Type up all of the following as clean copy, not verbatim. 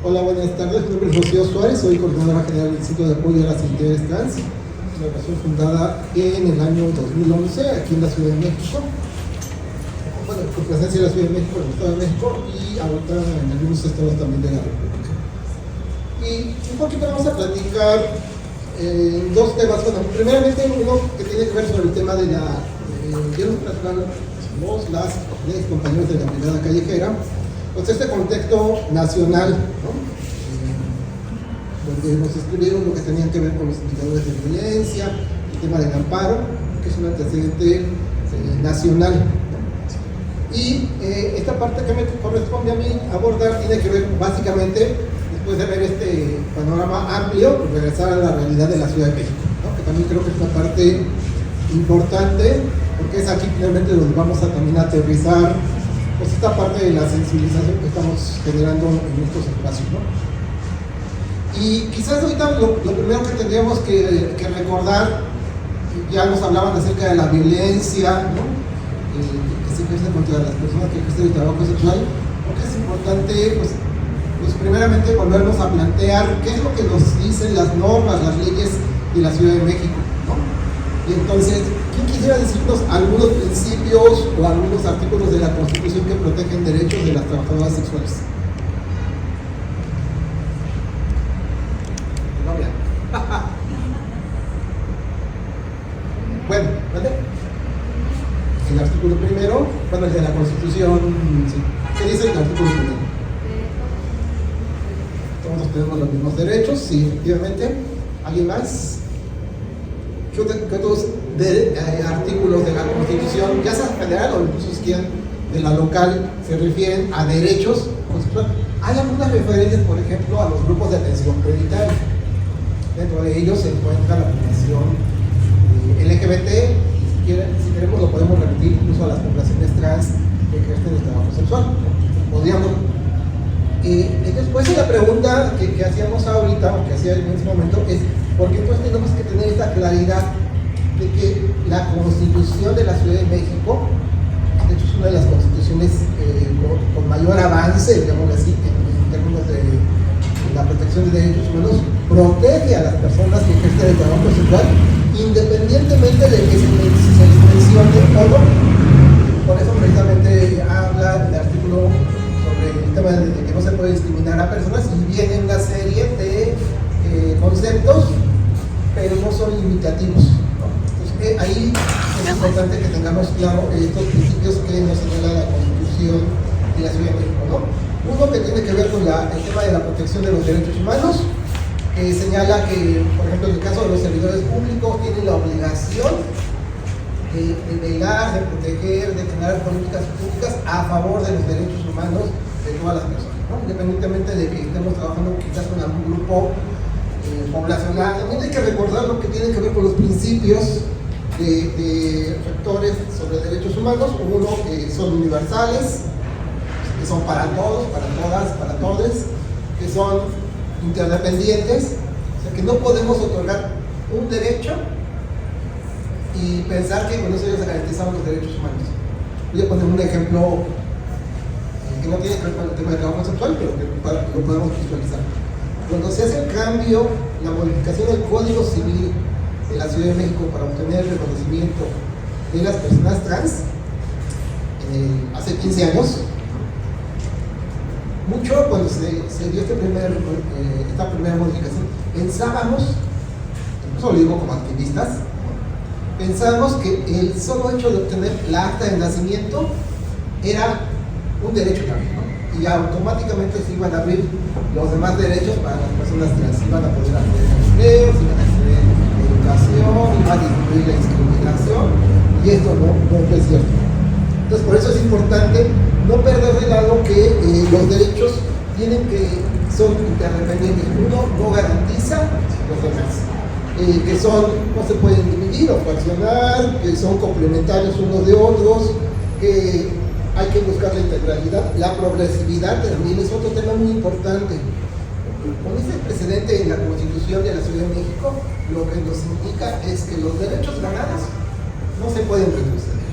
Hola, buenas tardes. Mi nombre es Rocío Suárez, soy coordinadora general del Centro de Apoyo a las Identidades Trans, una organización fundada en el año 2011 aquí en la Ciudad de México. Bueno, con presencia en la Ciudad de México, en el Estado de México y ahorita en algunos estados también de la República. Y un poquito vamos a platicar dos temas. Bueno, primeramente uno que tiene que ver sobre el tema de la las compañeros de la Brigada Callejera, pues este contexto nacional, ¿no? Donde nos escribieron lo que tenían que ver con los indicadores de violencia, el tema del amparo, que es un antecedente nacional, ¿no? Y esta parte que me corresponde a mí abordar tiene que ver básicamente, después de ver este panorama amplio, regresar a la realidad de la Ciudad de México, ¿no? Que también creo que es una parte importante, porque es aquí finalmente donde vamos a también aterrizar pues esta parte de la sensibilización que estamos generando en estos espacios, ¿no? Y quizás ahorita lo primero que tendríamos que recordar, ya nos hablaban acerca de la violencia, ¿no? Que se ejerce contra las personas que ejercen el trabajo sexual. Creo que es importante, pues primeramente volvernos a plantear qué es lo que nos dicen las normas, las leyes de la Ciudad de México, ¿no? Y entonces, ¿quién quisiera decirnos algunos principios o algunos artículos de la Constitución que protegen derechos de las trabajadoras sexuales? No, mira. Bueno, ¿vale? El artículo primero, bueno, el de la Constitución, sí. ¿Qué dice el artículo primero? Todos tenemos los mismos derechos, sí, efectivamente. ¿Alguien más? ¿Qué otros artículos de la Constitución, ya sea federal o incluso si quieren de la local, se refieren a derechos? Hay algunas referencias, por ejemplo, a los grupos de atención prioritaria. Dentro de ellos se encuentra la población LGBT, y si queremos lo podemos repetir incluso a las poblaciones trans que ejercen el trabajo sexual. Podríamos. Después la pregunta que hacíamos ahorita, o que hacía en ese momento, es ¿por qué entonces tenemos que tener esta claridad de que la Constitución de la Ciudad de México, de hecho es una de las constituciones con mayor avance, digamos así, en términos de la protección de derechos humanos, protege a las personas que ejercen el trabajo sexual, independientemente de que se les mencione o no? Por eso precisamente habla el artículo sobre el tema de que no se puede discriminar a personas, y viene una serie de conceptos, pero no son limitativos, ¿no? Entonces, ahí es importante que tengamos claro estos principios que nos señala la Constitución de la Ciudad de México, ¿no? Uno que tiene que ver con el tema de la protección de los derechos humanos, señala que, por ejemplo, en el caso de los servidores públicos, tienen la obligación de velar, de proteger, de generar políticas públicas a favor de los derechos humanos de todas las personas, ¿no? Independientemente de que estemos trabajando quizás con algún grupo poblacional. También hay que recordar lo que tiene que ver con los principios de rectores sobre derechos humanos. Uno, que son universales, que son para todos, para todas, para todos, que son interdependientes, o sea que no podemos otorgar un derecho y pensar que con eso ya se garantizan los derechos humanos. Voy a poner un ejemplo que no tiene que ver con el tema del trabajo sexual, pero que lo podemos visualizar. Cuando se hace el cambio, la modificación del Código Civil de la Ciudad de México para obtener el reconocimiento de las personas trans, hace 15 años, mucho cuando se dio esta primera modificación, pensábamos, incluso lo digo como activistas, pensábamos que el solo hecho de obtener la acta de nacimiento era un derecho también, ¿no? Y automáticamente se iban a abrir los demás derechos para las personas trans, iban a poder acceder a empleos, iban a acceder a educación, iban a disminuir la discriminación, y esto no es cierto. Entonces, por eso es importante no perder de lado que los derechos son interdependientes. Uno no garantiza los demás, que no se pueden dividir o fraccionar, que son complementarios unos de otros, que hay que buscar la integralidad. La progresividad también es otro tema muy importante. Con este precedente en la Constitución de la Ciudad de México, lo que nos indica es que los derechos ganados no se pueden retroceder.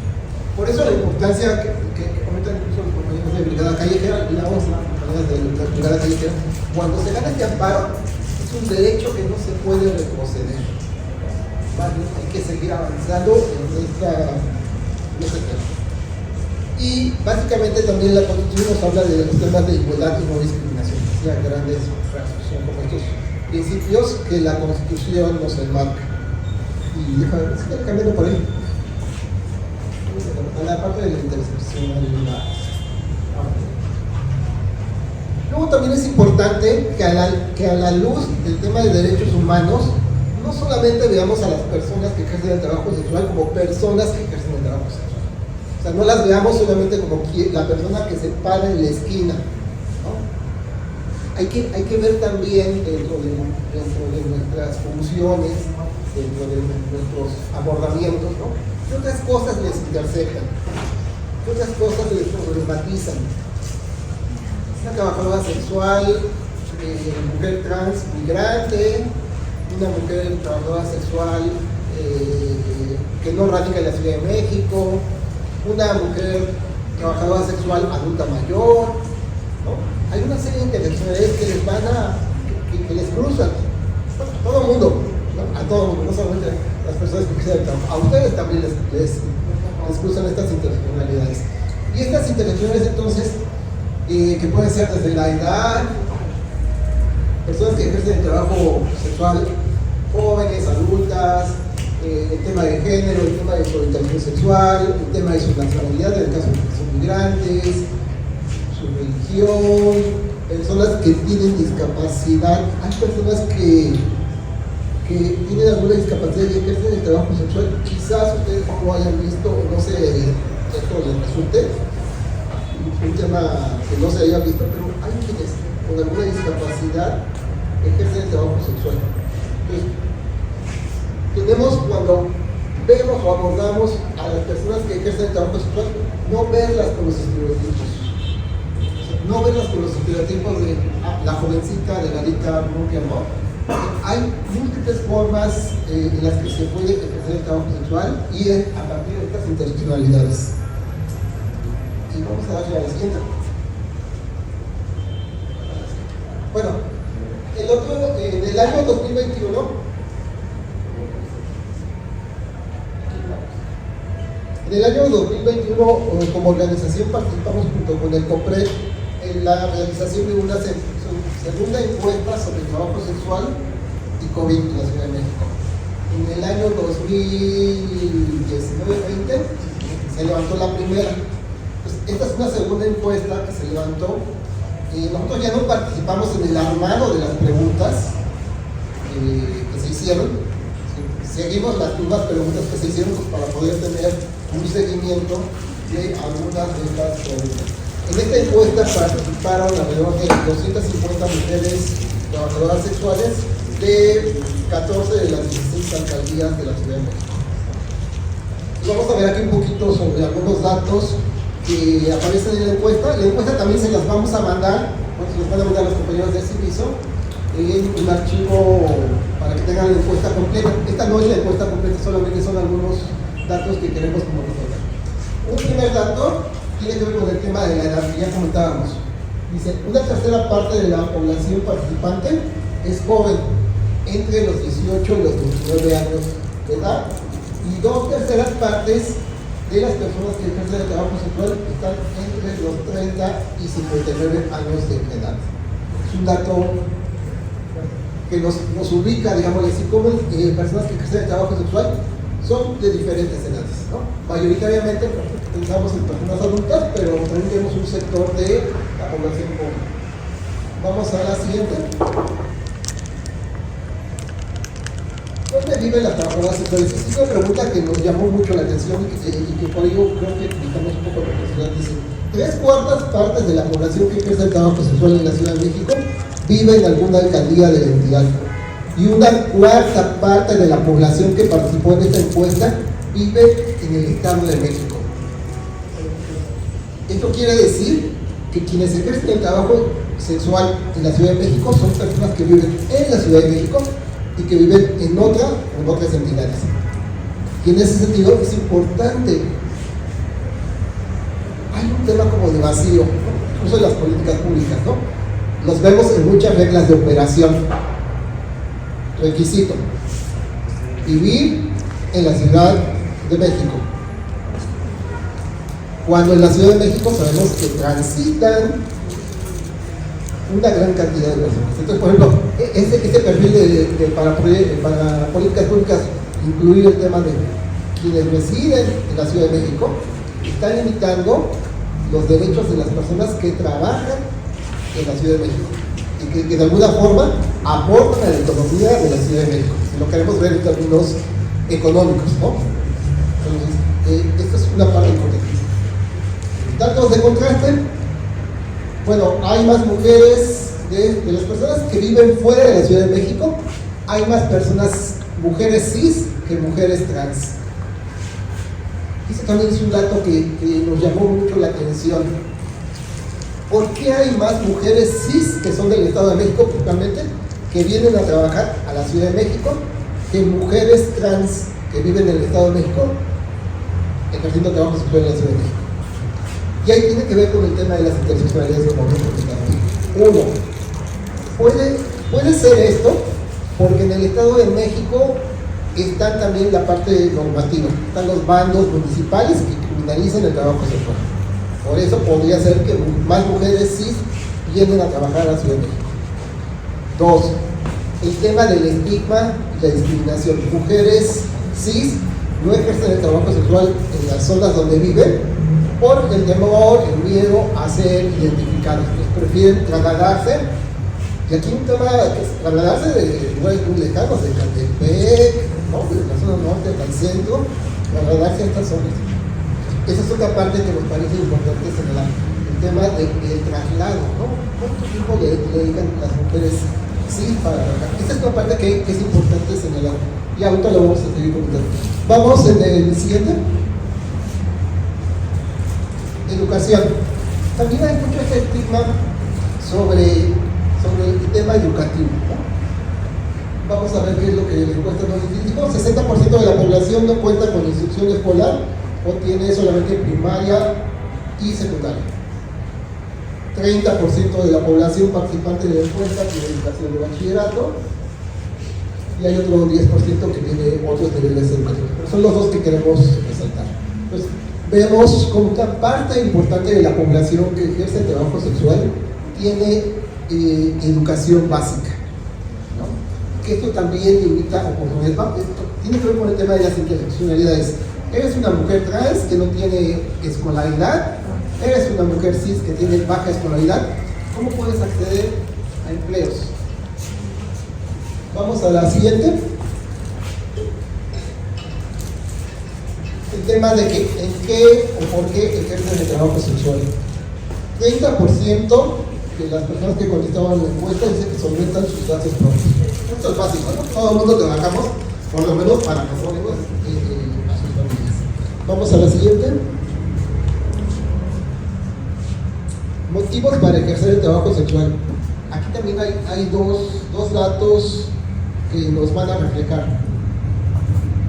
Por eso la importancia que comentan incluso los compañeros de Brigada Callejera, la OSLA, personas de la privada que dicen, cuando se gana este amparo, es un derecho que no se puede retroceder. ¿Vale? Hay que seguir avanzando en este tema. Y básicamente también la Constitución nos habla de los temas de igualdad y no discriminación. O sea, grandes rasgos son como estos principios que la Constitución nos enmarca. Y déjame ver, cambiando por ahí. A la parte de la interseccionalidad. Luego también es importante que a la luz del tema de derechos humanos, no solamente veamos a las personas que ejercen el trabajo sexual como personas que ejercen el trabajo sexual. O sea, no las veamos solamente como la persona que se para en la esquina, ¿no? Hay que ver también dentro de nuestras funciones, dentro de nuestros abordamientos, ¿no? ¿Qué otras cosas les intersecan? ¿Qué otras cosas les problematizan? Una trabajadora sexual, mujer trans migrante, una mujer trabajadora sexual que no radica en la Ciudad de México, una mujer trabajadora sexual adulta mayor, ¿no? Hay una serie de interseccionalidades que les van que les cruzan, bueno, a todo el mundo, ¿no? A todo el mundo, no solamente las personas que quieran trabajar, a ustedes también les cruzan estas interseccionalidades. Y estas intersecciones entonces, que pueden ser desde la edad, personas que ejercen el trabajo sexual, jóvenes, adultas, el tema de género, el tema de su orientación sexual, el tema de su nacionalidad, en el caso de que son migrantes, su religión, personas que tienen discapacidad. Hay personas que tienen alguna discapacidad y ejercen el trabajo sexual. Quizás ustedes no hayan visto, o no sé, esto les resulte un tema que no se haya visto, pero hay quienes con alguna discapacidad ejercen el trabajo sexual. Entonces, tenemos, cuando vemos o abordamos a las personas que ejercen el trabajo sexual, no verlas con los estereotipos. No verlas con los estereotipos de la jovencita, de la rica, rubia, no. Hay múltiples formas en las que se puede ejercer el trabajo sexual y a partir de estas interseccionalidades. Y vamos a darle a la siguiente. Bueno, en el año 2021, como organización participamos junto con el COPRED en la realización de una segunda encuesta sobre el trabajo sexual y COVID en la Ciudad de México. En el año 2019-20 se levantó la primera. Pues esta es una segunda encuesta que se levantó. Nosotros ya no participamos en el armado de las preguntas que se hicieron. Seguimos las mismas preguntas que se hicieron pues, para poder tener un seguimiento de algunas de estas preguntas. En esta encuesta participaron alrededor de 250 mujeres trabajadoras sexuales de 14 de las 16 alcaldías de la Ciudad de México. Y vamos a ver aquí un poquito sobre algunos datos que aparecen en la encuesta. La encuesta también se las vamos a mandar, bueno, se las van a mandar a los compañeros de Civiso en un archivo para que tengan la encuesta completa. Esta no es la encuesta completa, solamente son algunos datos que queremos como resolver. Un primer dato tiene que ver con el tema de la edad que ya comentábamos. Dice, una tercera parte de la población participante es joven, entre los 18 y los 29 años de edad, y 2/3 partes de las personas que ejercen el trabajo sexual están entre los 30 y 59 años de edad. Es un dato que nos ubica, digamos así, como personas que ejercen el trabajo sexual son de diferentes edades, ¿no? Mayoritariamente pensamos en personas adultas, pero también tenemos un sector de la población joven. Vamos a la siguiente. ¿Dónde vive la trabajadora sexual? Es una pregunta que nos llamó mucho la atención y que por ello creo que necesitamos un poco de profundidad. Dice, 3/4 partes de la población que ejerce el trabajo sexual en la Ciudad de México vive en alguna alcaldía de la entidad. Y una 1/4 parte de la población que participó en esta encuesta vive en el Estado de México. Esto quiere decir que quienes ejercen el trabajo sexual en la Ciudad de México son personas que viven en la Ciudad de México y que viven en otras entidades. Y en ese sentido es importante. Hay un tema como de vacío, incluso en las políticas públicas, ¿no? los vemos en muchas reglas de operación. Requisito: vivir en la Ciudad de México. Cuando en la Ciudad de México sabemos que transitan una gran cantidad de personas. Entonces, por ejemplo, este perfil para políticas públicas, incluir el tema de quienes residen en la Ciudad de México, están limitando los derechos de las personas que trabajan en la Ciudad de México y que de alguna forma aportan a la economía de la Ciudad de México, si lo queremos ver en términos económicos, ¿no? Entonces, esta es una parte importante. Datos de contraste: bueno, hay más mujeres de las personas que viven fuera de la Ciudad de México, hay más personas, mujeres cis, que mujeres trans. Eso también es un dato que nos llamó mucho la atención. ¿Por qué hay más mujeres cis que son del Estado de México, principalmente, que vienen a trabajar a la Ciudad de México, que mujeres trans que viven en el Estado de México ejerciendo trabajo sexual en la Ciudad de México? Y ahí tiene que ver con el tema de las interseccionalidades como uno. Puede ser esto porque en el Estado de México está también la parte normativa, están los bandos municipales que criminalizan el trabajo sexual. Por eso podría ser que más mujeres cis vienen a trabajar a la Ciudad de México. Dos, el tema del estigma y la discriminación. Mujeres cis no ejercen el trabajo sexual en las zonas donde viven por el temor, el miedo a ser identificados. Prefieren trasladarse, y aquí un tema que es trasladarse de lugares muy lejanos, de Catepec, ¿no?, de la zona norte, del centro, trasladarse a estas zonas. Esa es otra parte que nos parece importante señalar, el tema del traslado, ¿no? ¿Cuánto tiempo le dedican las mujeres sí para trabajar? Esta es una parte que es importante señalar, y ahorita lo vamos a seguir comentando. Vamos en el siguiente. Educación. También hay mucho estigma sobre el tema educativo, ¿no? Vamos a ver qué es lo que la encuesta nos dice. 60% de la población no cuenta con instrucción escolar o tiene solamente primaria y secundaria. 30% de la población participante de la encuesta tiene educación de bachillerato, y hay otro 10% que tiene otros niveles educativos. Pero son los dos que queremos resaltar. Pues, vemos como una parte importante de la población que ejerce el trabajo sexual tiene educación básica, ¿no? Que esto también limita oportunidades. Tiene que ver con el tema de las interseccionalidades. Eres una mujer trans que no tiene escolaridad, eres una mujer cis que tiene baja escolaridad, ¿cómo puedes acceder a empleos? Vamos a la siguiente. El tema de que, en qué o por qué ejercen el trabajo sexual. 30% de las personas que contestaban la encuesta dicen que solventan sus gastos propios. Esto es básico, ¿no? Todo el mundo trabajamos, por lo menos para nosotros, a sus familias. Vamos a la siguiente. Motivos para ejercer el trabajo sexual. Aquí también hay dos datos que nos van a reflejar.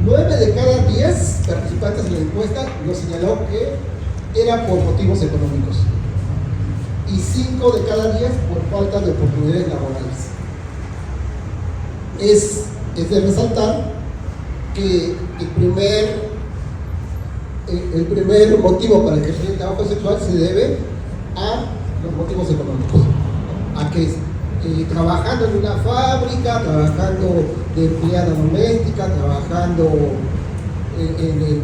9 de cada 10 participantes en la encuesta nos señaló que era por motivos económicos, y 5 de cada 10 por falta de oportunidades laborales. Es de resaltar que el primer motivo para ejercer el trabajo sexual se debe a los motivos económicos, a que trabajando en una fábrica, trabajando de empleada doméstica, trabajando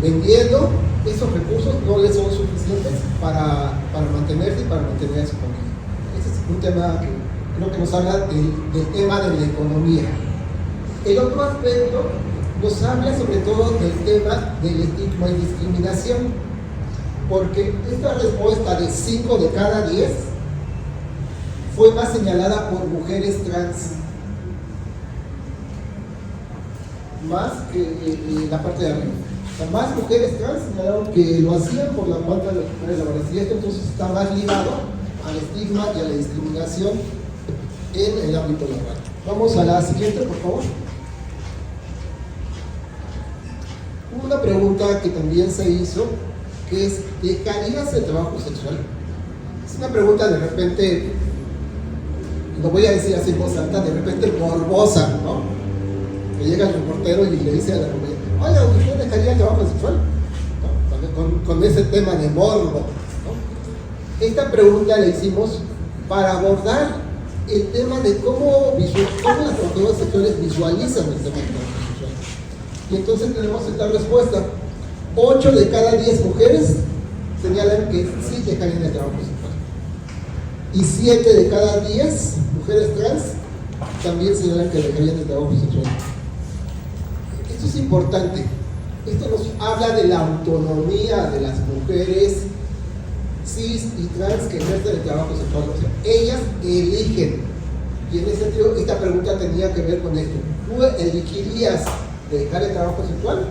vendiendo, esos recursos no les son suficientes para mantenerse y para mantener a su familia. Ese es un tema que creo que nos habla del tema de la economía. El otro aspecto nos habla sobre todo del tema del estigma y discriminación, porque esta respuesta de 5 de cada 10 fue más señalada por mujeres trans, más que la parte de arriba. O sea, más mujeres trans señalaron que lo hacían por la falta de oportunidades laborales, y esto entonces está más ligado al estigma y a la discriminación en el ámbito laboral. Vamos a la siguiente, por favor. Una pregunta que también se hizo, que es: ¿dejarías el trabajo sexual? Es una pregunta de repente lo voy a decir así en voz alta, de repente morbosa, ¿no? Que llega el reportero y le dice a la compañera, oiga, ¿usted dejaría el trabajo sexual? ¿No? Con ese tema de morbo, ¿no? Esta pregunta la hicimos para abordar el tema de cómo las trabajadoras sexuales visualizan el tema del trabajo sexual. Y entonces tenemos esta respuesta. 8 de cada 10 mujeres señalan que sí dejarían el trabajo sexual. Y 7 de cada 10 mujeres trans también señalan que dejarían el trabajo sexual. Esto es importante. Esto nos habla de la autonomía de las mujeres cis y trans que ejercen el trabajo sexual. O sea, ellas eligen. Y en ese sentido, esta pregunta tenía que ver con esto. ¿Tú elegirías dejar el trabajo sexual?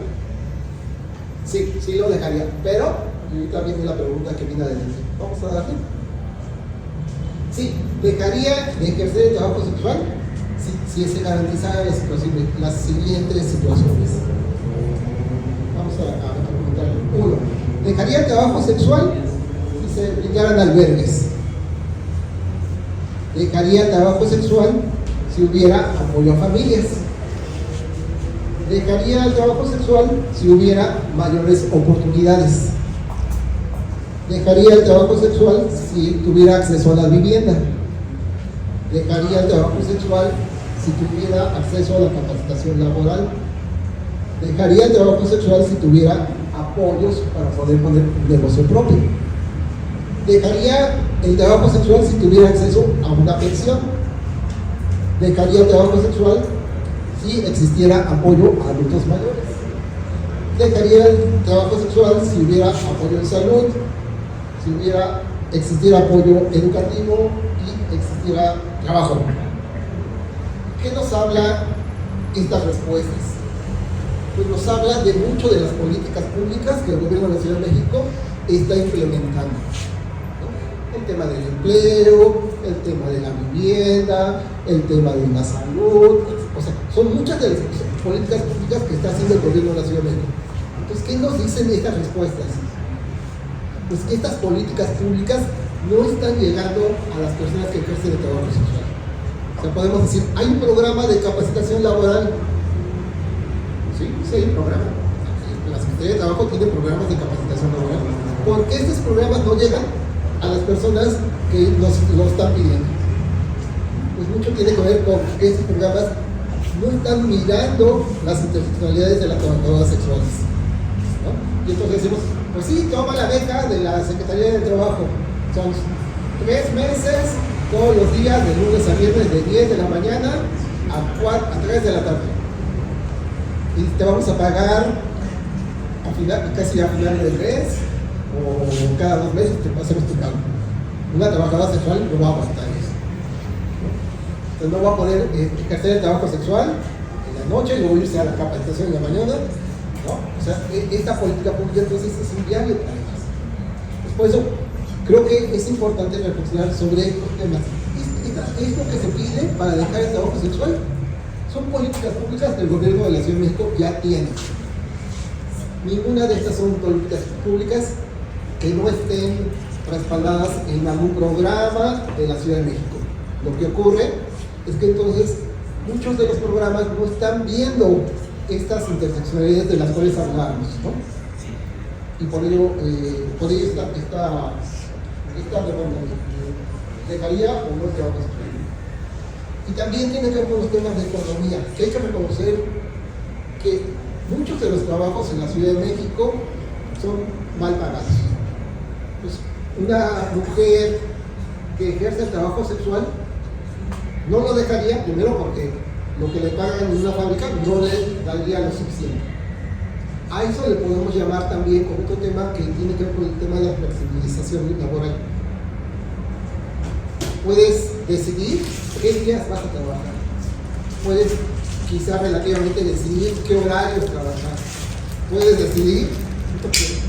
Sí, sí lo dejaría. Pero, y ahorita viene la pregunta que viene adelante. Vamos a darle. Sí, dejaría de ejercer el trabajo sexual si se garantizaran las siguientes situaciones. Vamos a preguntarle. 1. ¿Dejaría el trabajo sexual si se brindaran albergues? ¿Dejaría el trabajo sexual si hubiera apoyo a familias? ¿Dejaría el trabajo sexual si hubiera mayores oportunidades? ¿Dejaría el trabajo sexual si tuviera acceso a la vivienda? ¿Dejaría el trabajo sexual si tuviera acceso a la capacitación laboral? ¿Dejaría el trabajo sexual si tuviera apoyos para poder poner un negocio propio? ¿Dejaría el trabajo sexual si tuviera acceso a una pensión? ¿Dejaría el trabajo sexual si existiera apoyo a adultos mayores? ¿Dejaría el trabajo sexual si hubiera apoyo en salud, si existiera apoyo educativo y existiera trabajo? ¿Qué nos habla estas respuestas? Pues nos habla de mucho de las políticas públicas que el gobierno de la Ciudad de México está implementando. El tema del empleo, el tema de la vivienda, el tema de la salud, o sea, son muchas de las políticas públicas que está haciendo el gobierno de la Ciudad de México. Entonces, ¿qué nos dicen estas respuestas? Pues que estas políticas públicas no están llegando a las personas que ejercen el trabajo sexual. O sea, podemos decir, hay un programa de capacitación laboral. Sí, hay un programa. La Secretaría de Trabajo tiene programas de capacitación laboral. ¿Por qué estos programas no llegan a las personas que lo están pidiendo? Pues mucho tiene que ver con que estos programas no están mirando las interseccionalidades de las trabajadoras sexuales, ¿no? Y entonces decimos, pues sí, toma la beca de la Secretaría de Trabajo. Son 3 meses, todos los días, de lunes a viernes, de 10 de la mañana a 3 de la tarde. Y te vamos a pagar casi a final del mes, o cada 2 meses te hacemos tu pago. Una trabajadora sexual no va a aguantar eso. Entonces no va a poder ejercer el trabajo sexual en la noche y luego irse a la capacitación en la mañana, ¿no? O sea, esta política pública entonces es inviable para ellas. Pues por eso creo que es importante reflexionar sobre estos temas. Esto que se pide para dejar el trabajo sexual son políticas públicas que el gobierno de la Ciudad de México ya tiene. Ninguna de estas son políticas públicas que no estén respaldadas en algún programa de la Ciudad de México. Lo que ocurre es que entonces muchos de los programas no están viendo estas interseccionalidades de las cuales hablábamos, ¿no? Y por ello esta demanda dejaría o no trabajo sexual. Y también tiene que ver con los temas de economía, que hay que reconocer que muchos de los trabajos en la Ciudad de México son mal pagados. Pues una mujer que ejerce el trabajo sexual no lo dejaría, primero porque lo que le pagan en una fábrica no le daría lo suficiente. A eso le podemos llamar también con otro tema que tiene que ver con el tema de la flexibilización laboral. Puedes decidir qué días vas a trabajar. Puedes quizás relativamente decidir qué horarios trabajar. Puedes decidir entonces,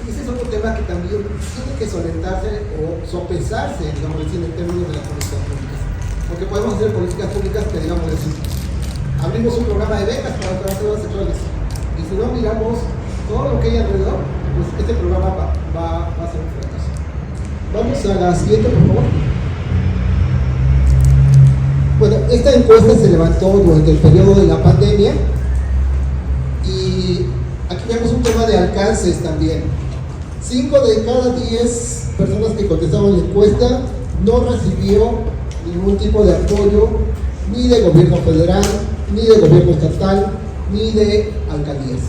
ese es otro tema que también tiene que solventarse o sopesarse, digamos, en términos de las políticas públicas. Porque podemos hacer políticas públicas que, digamos, abrimos un programa de becas para trabajadoras sexuales. Y si no miramos todo lo que hay alrededor, pues este programa va a ser un fracaso. Vamos a la siguiente, por favor. Bueno, esta encuesta se levantó durante el periodo de la pandemia y aquí vemos un tema de alcances también. 5 de cada 10 personas que contestaron la encuesta no recibió ningún tipo de apoyo ni de gobierno federal, ni de gobierno estatal, ni de alcaldías.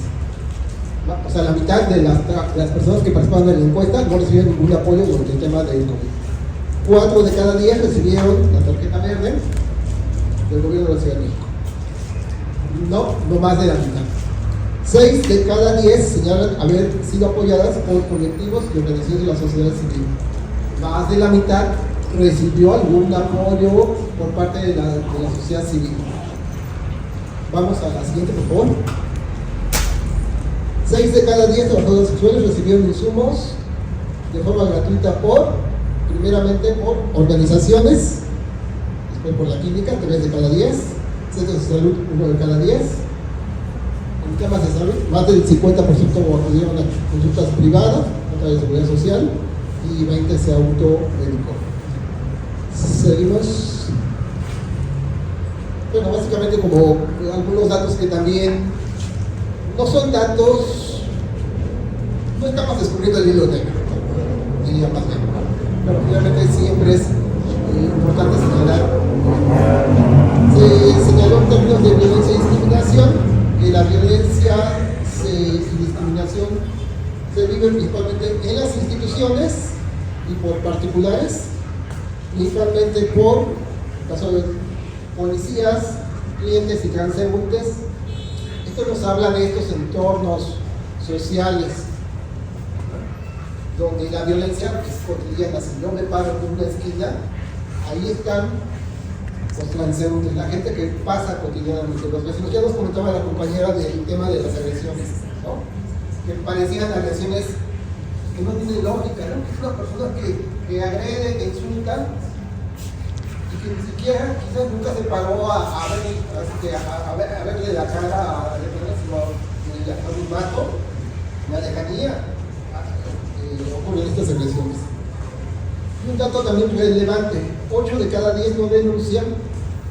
O sea, la mitad de las personas que participaron en la encuesta no recibieron ningún apoyo durante el tema del COVID. 4 de cada 10 recibieron la tarjeta verde del gobierno de la Ciudad de México. No más de la mitad. 6 de cada 10 señalan haber sido apoyadas por colectivos y organizaciones de la sociedad civil. Más de la mitad recibió algún apoyo por parte de la sociedad civil. Vamos a la siguiente, por favor. 6 de cada 10 trabajadores sexuales recibieron insumos de forma gratuita primeramente por organizaciones, después por la clínica, 3 de cada 10, centros de salud, 1 de cada 10. En temas de salud, más del 50% acudieron a consultas privadas, otra de seguridad social, y 20 se automedicó. Seguimos. Bueno, básicamente como algunos datos que también no son datos, no estamos descubriendo el hilo negro, diría más bien, pero finalmente siempre es importante señalar. Se señaló en términos de violencia y discriminación que la violencia y discriminación se vive principalmente en las instituciones y por particulares, principalmente por caso de policías, clientes y transeúntes. Esto nos habla de estos entornos sociales donde la violencia es cotidiana. Si yo me paro en una esquina, ahí están los transeúntes, la gente que pasa cotidianamente. Los vecinos, ya nos comentaba la compañera del tema de las agresiones, ¿no? Que parecían agresiones que no tienen lógica, ¿no? Que es una persona que agrede, que insulta y que ni siquiera quizás nunca se paró a verle la cara a la persona, sino a un mato, la lejanía ocurren estas agresiones. Y un dato también relevante: 8 de cada 10 no denuncian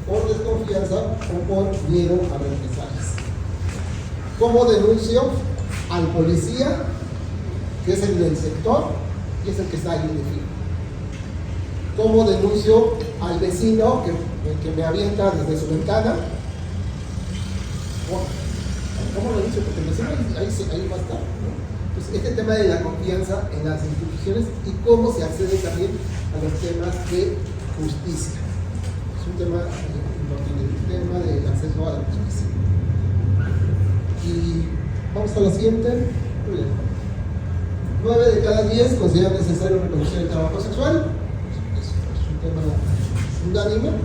por desconfianza o por miedo a represalias. ¿Cómo denuncio al policía, que es el del sector y es el que está ahí de fila? ¿Cómo denuncio al vecino que me avienta desde su ventana? ¿Cómo lo denuncio? Porque el vecino ahí va a estar, ¿no? Pues este tema de la confianza en las instituciones y cómo se accede también a los temas de justicia. Es un tema importante, el tema del acceso a la justicia. Y vamos a la siguiente. 9 de cada 10 consideran necesario reconocer el trabajo sexual. Es un tema unánime.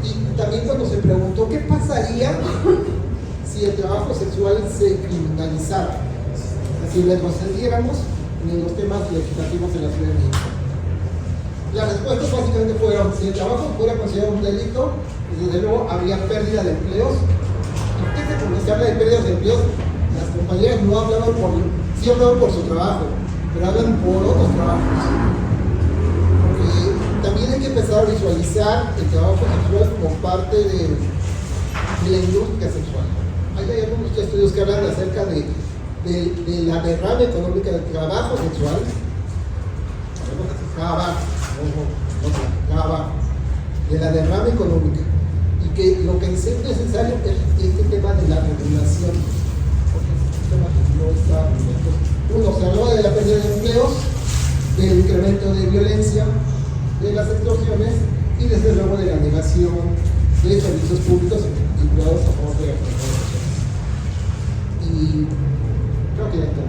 Y también cuando se preguntó qué pasaría si el trabajo sexual se criminalizara, si le retrocediéramos en los temas legislativos de la Ciudad de México. Las respuestas básicamente fueron: si el trabajo fuera considerado un delito, pues desde luego habría pérdida de empleos. Y fíjense, cuando se habla de pérdidas de empleos, las compañías no hablaban sí hablaban por su trabajo, pero hablan por otros trabajos. Porque también hay que empezar a visualizar el trabajo sexual como parte de la industria sexual. Hay algunos estudios que hablan acerca de la derrama económica del trabajo sexual, de la derrama económica, y que lo que es necesario es este tema de la regulación, porque este tema no está. Uno, se habló de la pérdida de empleos, del incremento de violencia, de las extorsiones y desde luego de la negación de servicios públicos vinculados a favor de las personas sociales. Y creo que ya está.